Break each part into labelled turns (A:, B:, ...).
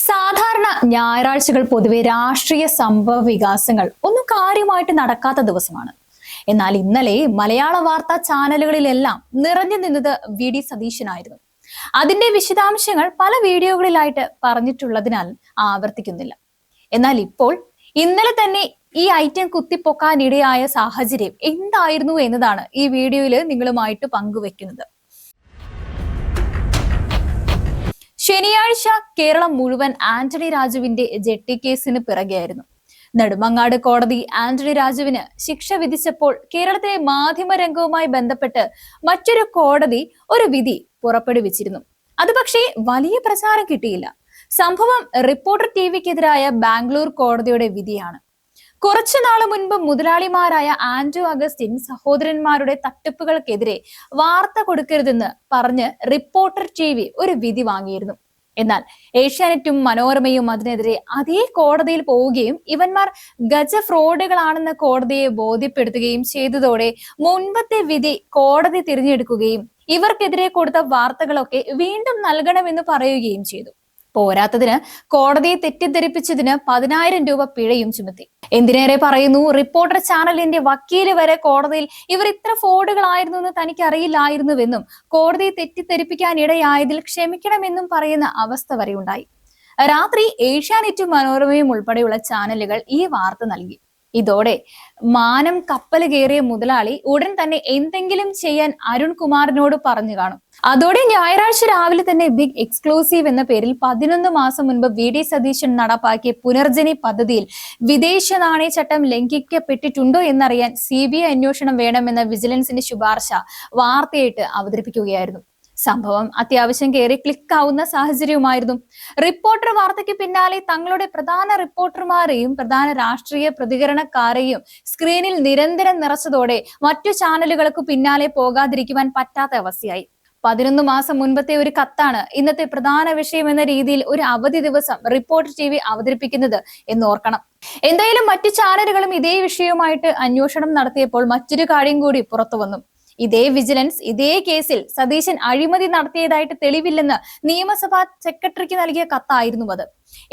A: സാധാരണ ഞായറാഴ്ചകൾ പൊതുവെ രാഷ്ട്രീയ സംഭവ വികാസങ്ങൾ ഒന്നും കാര്യമായിട്ട് നടക്കാത്ത ദിവസമാണ്. എന്നാൽ ഇന്നലെ മലയാള വാർത്താ ചാനലുകളിലെല്ലാം നിറഞ്ഞു നിന്നത് വി.ഡി. സതീശനായിരുന്നു. അതിന്റെ വിശദാംശങ്ങൾ പല വീഡിയോകളിലായിട്ട് പറഞ്ഞിട്ടുള്ളതിനാൽ ആവർത്തിക്കുന്നില്ല. എന്നാൽ ഇപ്പോൾ ഇന്നലെ തന്നെ ഈ ഐറ്റം കുത്തിപ്പൊക്കാനിടയായ സാഹചര്യം എന്തായിരുന്നു എന്നതാണ് ഈ വീഡിയോയിൽ നിങ്ങളുമായിട്ട് പങ്കുവെക്കുന്നത്. ശനിയാഴ്ച കേരളം മുഴുവൻ ആന്റണി രാജുവിന്റെ ജെട്ടി കേസിന് പിറകെയായിരുന്നു. നെടുമങ്ങാട് കോടതി ആന്റണി രാജുവിന് ശിക്ഷ വിധിച്ചപ്പോൾ കേരളത്തിലെ മാധ്യമരംഗവുമായി ബന്ധപ്പെട്ട് മറ്റൊരു കോടതി ഒരു വിധി പുറപ്പെടുവിച്ചിരുന്നു. അത് പക്ഷേ വലിയ പ്രചാരം കിട്ടിയില്ല. സംഭവം റിപ്പോർട്ടർ ടിവിക്കെതിരായ ബാംഗ്ലൂർ കോടതിയുടെ വിധിയാണ്. കുറച്ചു നാളു മുൻപ് മുതലാളിമാരായ ആന്റോ അഗസ്റ്റിൻ സഹോദരന്മാരുടെ തട്ടിപ്പുകൾക്കെതിരെ വാർത്ത കൊടുക്കരുതെന്ന് പറഞ്ഞ് റിപ്പോർട്ടർ ടിവി ഒരു വിധി വാങ്ങിയിരുന്നു. എന്നാൽ ഏഷ്യാനെറ്റും മനോരമയും അതിനെതിരെ അതേ കോടതിയിൽ പോവുകയും ഇവന്മാർ ഗജ ഫ്രോഡുകളാണെന്ന് കോടതിയെ ബോധ്യപ്പെടുത്തുകയും ചെയ്തതോടെ മുൻപത്തെ വിധി കോടതി തിരഞ്ഞെടുക്കുകയും ഇവർക്കെതിരെ കൊടുത്ത വാർത്തകളൊക്കെ വീണ്ടും നൽകണമെന്ന് പറയുകയും ചെയ്തു. പോരാത്തതിന് കോടതിയെ തെറ്റിദ്ധരിപ്പിച്ചതിന് 10,000 രൂപ പിഴയും ചുമത്തി. എന്തിനേറെ പറയുന്നു, റിപ്പോർട്ടർ ചാനലിന്റെ വക്കീല് വരെ കോടതിയിൽ ഇവർ ഇത്ര ഫ്രോഡുകളായിരുന്നു എന്ന് തനിക്ക് അറിയില്ലായിരുന്നുവെന്നും കോടതിയെ തെറ്റിദ്ധരിപ്പിക്കാൻ ഇടയായതിൽ ക്ഷമിക്കണമെന്നും പറയുന്ന അവസ്ഥ വരെ ഉണ്ടായി. രാത്രി ഏഷ്യാനെറ്റും മനോരമയും ഉൾപ്പെടെയുള്ള ചാനലുകൾ ഈ വാർത്ത നൽകി. ഇതോടെ മാനം കപ്പൽ കയറിയ മുതലാളി ഉടൻ തന്നെ എന്തെങ്കിലും ചെയ്യാൻ അരുൺകുമാറിനോട് പറഞ്ഞു കാണും. അതോടെ ഞായറാഴ്ച രാവിലെ തന്നെ ബിഗ് എക്സ്ക്ലൂസീവ് എന്ന പേരിൽ 11 മാസം മുൻപ് വി.ഡി. സതീശൻ നടപ്പാക്കിയ പുനർജനി പദ്ധതിയിൽ വിദേശ നാണയ ചട്ടം ലംഘിക്കപ്പെട്ടിട്ടുണ്ടോ എന്നറിയാൻ CBI അന്വേഷണം വേണമെന്ന വിജിലൻസിന്റെ ശുപാർശ വാർത്തയായിട്ട് അവതരിപ്പിക്കുകയായിരുന്നു. സംഭവം അത്യാവശ്യം കയറി ക്ലിക്കാവുന്ന സാഹചര്യവുമായിരുന്നു. റിപ്പോർട്ടർ വാർത്തയ്ക്ക് പിന്നാലെ തങ്ങളുടെ പ്രധാന റിപ്പോർട്ടർമാരെയും പ്രധാന രാഷ്ട്രീയ പ്രതികരണക്കാരെയും സ്ക്രീനിൽ നിരന്തരം നിറച്ചതോടെ മറ്റു ചാനലുകൾക്ക് പിന്നാലെ പോകാതിരിക്കുവാൻ പറ്റാത്ത അവസ്ഥയായി. 11 മാസം മുൻപത്തെ ഒരു കത്താണ് ഇന്നത്തെ പ്രധാന വിഷയം എന്ന രീതിയിൽ ഒരു അവധി ദിവസം റിപ്പോർട്ടർ ടിവി അവതരിപ്പിക്കുന്നത് എന്നോർക്കണം. എന്തായാലും മറ്റു ചാനലുകളും ഇതേ വിഷയവുമായിട്ട് അന്വേഷണം നടത്തിയപ്പോൾ മറ്റൊരു കാര്യം കൂടി പുറത്തു വന്നു. ഇതേ വിജിലൻസ് ഇതേ കേസിൽ സതീശൻ അഴിമതി നടത്തിയതായിട്ട് തെളിവില്ലെന്ന് നിയമസഭാ സെക്രട്ടറിക്ക് നൽകിയ കത്തായിരുന്നു അത്.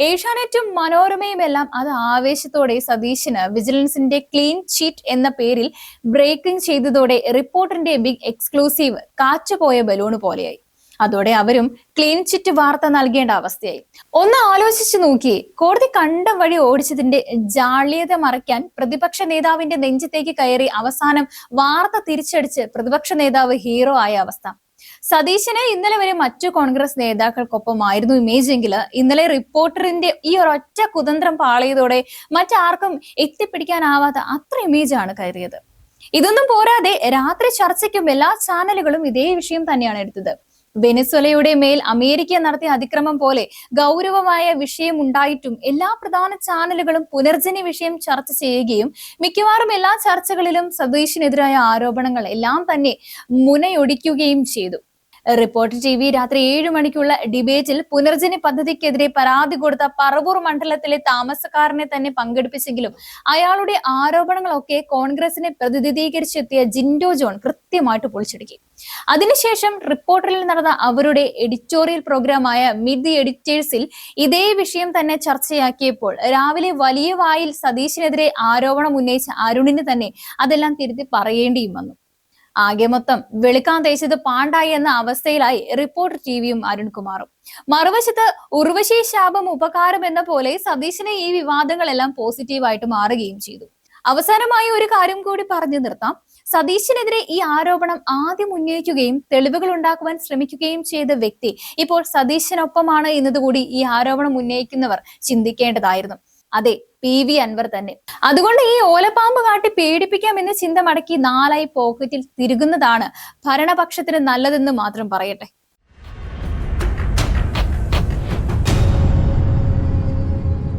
A: ഏഷ്യാനെറ്റും മനോരമയും എല്ലാം അത് ആവേശത്തോടെ സതീശന് വിജിലൻസിന്റെ ക്ലീൻ ചീറ്റ് എന്ന പേരിൽ ബ്രേക്കിംഗ് ചെയ്തതോടെ റിപ്പോർട്ടറിന്റെ ബിഗ് എക്സ്ക്ലൂസീവ് കാറ്റുപോയ ബലൂണ് പോലെയായി. അതോടെ അവരും ക്ലീൻ ചിറ്റ് വാർത്ത നൽകേണ്ട അവസ്ഥയായി. ഒന്ന് ആലോചിച്ചു നോക്കിയേ, കോടതി കണ്ടം വഴി ഓടിച്ചതിന്റെ ജാള്യത മറയ്ക്കാൻ പ്രതിപക്ഷ നേതാവിന്റെ നെഞ്ചത്തേക്ക് കയറി അവസാനം വാർത്ത തിരിച്ചടിച്ച് പ്രതിപക്ഷ നേതാവ് ഹീറോ ആയ അവസ്ഥ. സതീശന് ഇന്നലെ വരെ മറ്റു കോൺഗ്രസ് നേതാക്കൾക്കൊപ്പമായിരുന്നു ഇമേജ് എങ്കിൽ ഇന്നലെ റിപ്പോർട്ടറിന്റെ ഈ ഒരൊറ്റ കുതന്ത്രം പാളിയതോടെ മറ്റാർക്കും എത്തിപ്പിടിക്കാനാവാത്ത അത്ര ഇമേജാണ് കയറിയത്. ഇതൊന്നും പോരാതെ രാത്രി ചർച്ചയ്ക്കും എല്ലാ ചാനലുകളും ഇതേ വിഷയം തന്നെയാണ് എടുത്തത്. വെനസ്വേലയുടെ മേൽ അമേരിക്ക നടത്തിയ അതിക്രമം പോലെ ഗൗരവമായ വിഷയം ഉണ്ടായിട്ടും എല്ലാ പ്രധാന ചാനലുകളും പുനർജനി വിഷയം ചർച്ച ചെയ്യുകയും മിക്കവാറും എല്ലാ ചർച്ചകളിലും സതീശനെതിരായ ആരോപണങ്ങൾ എല്ലാം തന്നെ മുനയൊടിക്കുകയും ചെയ്തു. റിപ്പോർട്ടർ ടിവി രാത്രി 7 മണിക്കുള്ള ഡിബേറ്റിൽ പുനർജനി പദ്ധതിക്കെതിരെ പരാതി കൊടുത്ത പറവൂർ മണ്ഡലത്തിലെ താമസക്കാരനെ തന്നെ പങ്കെടുപ്പിച്ചെങ്കിലും അയാളുടെ ആരോപണങ്ങളൊക്കെ കോൺഗ്രസിനെ പ്രതിനിധീകരിച്ചെത്തിയ ജിൻഡോ ജോൺ കൃത്യമായിട്ട് പൊളിച്ചടുക്കി. അതിനുശേഷം റിപ്പോർട്ടറിൽ നടന്ന അവരുടെ എഡിറ്റോറിയൽ പ്രോഗ്രാമായ മീറ്റ് ദി എഡിറ്റേഴ്സിൽ ഇതേ വിഷയം തന്നെ ചർച്ചയാക്കിയപ്പോൾ രാവിലെ വലിയ വായിൽ സതീശനെതിരെ ആരോപണം ഉന്നയിച്ച അരുണിന് തന്നെ അതെല്ലാം തിരുത്തി പറയേണ്ടിയും വന്നു. ആകെ മൊത്തം വെളുക്കാൻ തേച്ചത് പാണ്ടായി എന്ന അവസ്ഥയിലായി റിപ്പോർട്ടർ ടിവിയും അരുൺകുമാറും. മറുവശത്ത് ഉർവശി ശാപം ഉപകാരം എന്ന പോലെ സതീശനെ ഈ വിവാദങ്ങളെല്ലാം പോസിറ്റീവായിട്ട് മാറുകയും ചെയ്തു. അവസാനമായി ഒരു കാര്യം കൂടി പറഞ്ഞു നിർത്താം. സതീശനെതിരെ ഈ ആരോപണം ആദ്യം ഉന്നയിക്കുകയും തെളിവുകൾ ഉണ്ടാക്കുവാൻ ശ്രമിക്കുകയും ചെയ്ത വ്യക്തി ഇപ്പോൾ സതീശനൊപ്പമാണ് എന്നതുകൂടി ഈ ആരോപണം ഉന്നയിക്കുന്നവർ ചിന്തിക്കേണ്ടതായിരുന്നു. അതെ, PV അൻവർ തന്നെ. അതുകൊണ്ട് ഈ ഓലപ്പാമ്പ് കാട്ടി പേടിപ്പിക്കാം എന്ന ചിന്ത മടക്കി 4 പോക്കറ്റിൽ തിരുകുന്നതാണ് ഭരണപക്ഷത്തിന് നല്ലതെന്ന് മാത്രം പറയട്ടെ.